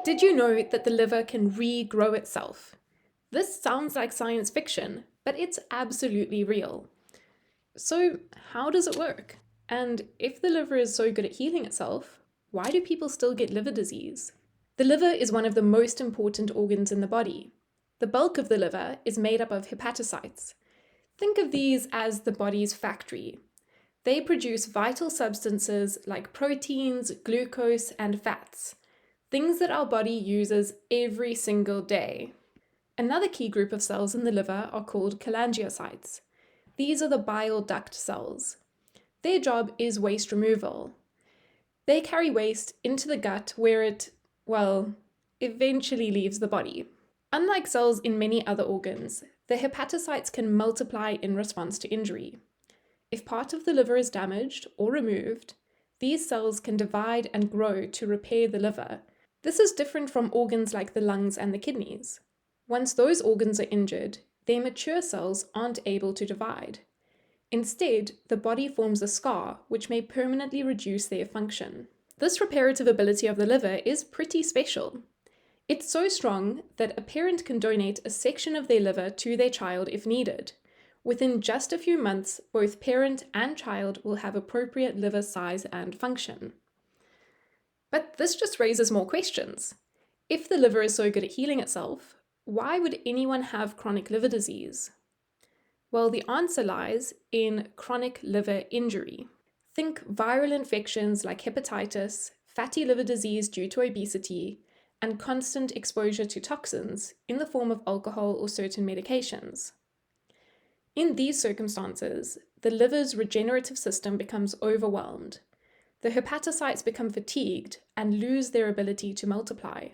Did you know that the liver can regrow itself? This sounds like science fiction, but it's absolutely real. So, how does it work? And if the liver is so good at healing itself, why do people still get liver disease? The liver is one of the most important organs in the body. The bulk of the liver is made up of hepatocytes. Think of these as the body's factory. They produce vital substances like proteins, glucose, and fats, things that our body uses every single day. Another key group of cells in the liver are called cholangiocytes. These are the bile duct cells. Their job is waste removal. They carry waste into the gut where it, eventually leaves the body. Unlike cells in many other organs, the hepatocytes can multiply in response to injury. If part of the liver is damaged or removed, these cells can divide and grow to repair the liver. This is different from organs like the lungs and the kidneys. Once those organs are injured, their mature cells aren't able to divide. Instead, the body forms a scar which may permanently reduce their function. This reparative ability of the liver is pretty special. It's so strong that a parent can donate a section of their liver to their child if needed. Within just a few months, both parent and child will have appropriate liver size and function. But this just raises more questions. If the liver is so good at healing itself, why would anyone have chronic liver disease? Well, the answer lies in chronic liver injury. Think viral infections like hepatitis, fatty liver disease due to obesity, and constant exposure to toxins in the form of alcohol or certain medications. In these circumstances, the liver's regenerative system becomes overwhelmed. The hepatocytes become fatigued and lose their ability to multiply.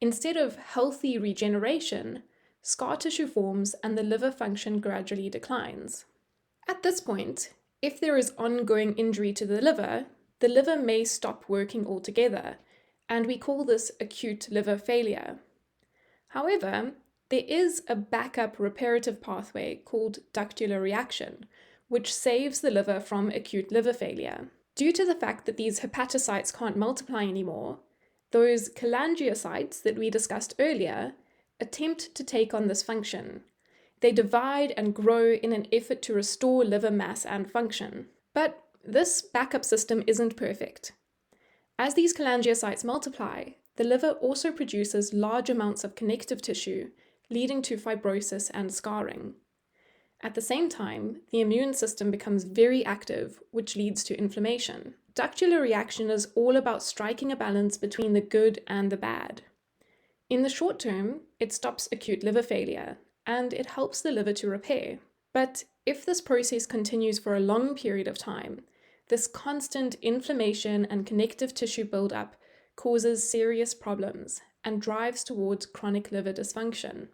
Instead of healthy regeneration, scar tissue forms and the liver function gradually declines. At this point, if there is ongoing injury to the liver may stop working altogether, and we call this acute liver failure. However, there is a backup reparative pathway called ductular reaction, which saves the liver from acute liver failure. Due to the fact that these hepatocytes can't multiply anymore, those cholangiocytes that we discussed earlier attempt to take on this function. They divide and grow in an effort to restore liver mass and function. But this backup system isn't perfect. As these cholangiocytes multiply, the liver also produces large amounts of connective tissue, leading to fibrosis and scarring. At the same time, the immune system becomes very active, which leads to inflammation. Ductular reaction is all about striking a balance between the good and the bad. In the short term, it stops acute liver failure, and it helps the liver to repair. But if this process continues for a long period of time, this constant inflammation and connective tissue buildup causes serious problems and drives towards chronic liver dysfunction.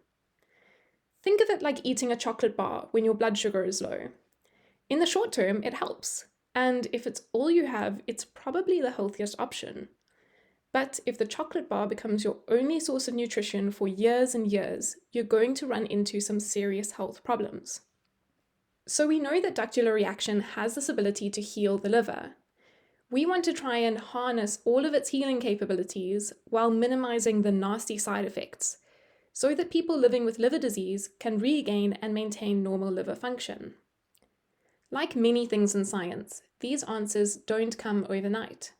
Think of it like eating a chocolate bar when your blood sugar is low. In the short term, it helps, and if it's all you have, it's probably the healthiest option. But if the chocolate bar becomes your only source of nutrition for years and years, you're going to run into some serious health problems. So we know that ductular reaction has this ability to heal the liver. We want to try and harness all of its healing capabilities while minimizing the nasty side effects, so that people living with liver disease can regain and maintain normal liver function. Like many things in science, these answers don't come overnight,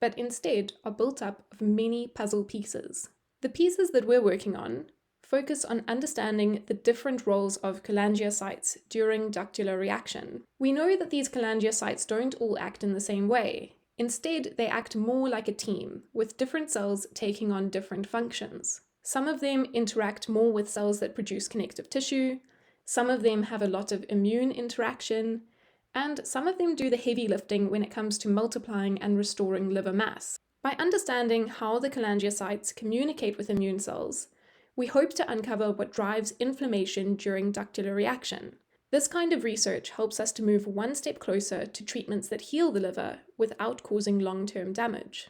but instead are built up of many puzzle pieces. The pieces that we're working on focus on understanding the different roles of cholangiocytes during ductular reaction. We know that these cholangiocytes don't all act in the same way. Instead, they act more like a team, with different cells taking on different functions. Some of them interact more with cells that produce connective tissue, some of them have a lot of immune interaction, and some of them do the heavy lifting when it comes to multiplying and restoring liver mass. By understanding how the cholangiocytes communicate with immune cells, we hope to uncover what drives inflammation during ductular reaction. This kind of research helps us to move one step closer to treatments that heal the liver without causing long-term damage.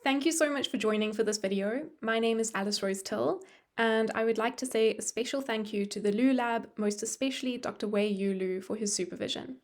Thank you so much for joining for this video. My name is Alice Rose Till, and I would like to say a special thank you to the Lu Lab, most especially Dr. Wei Yu Lu for his supervision.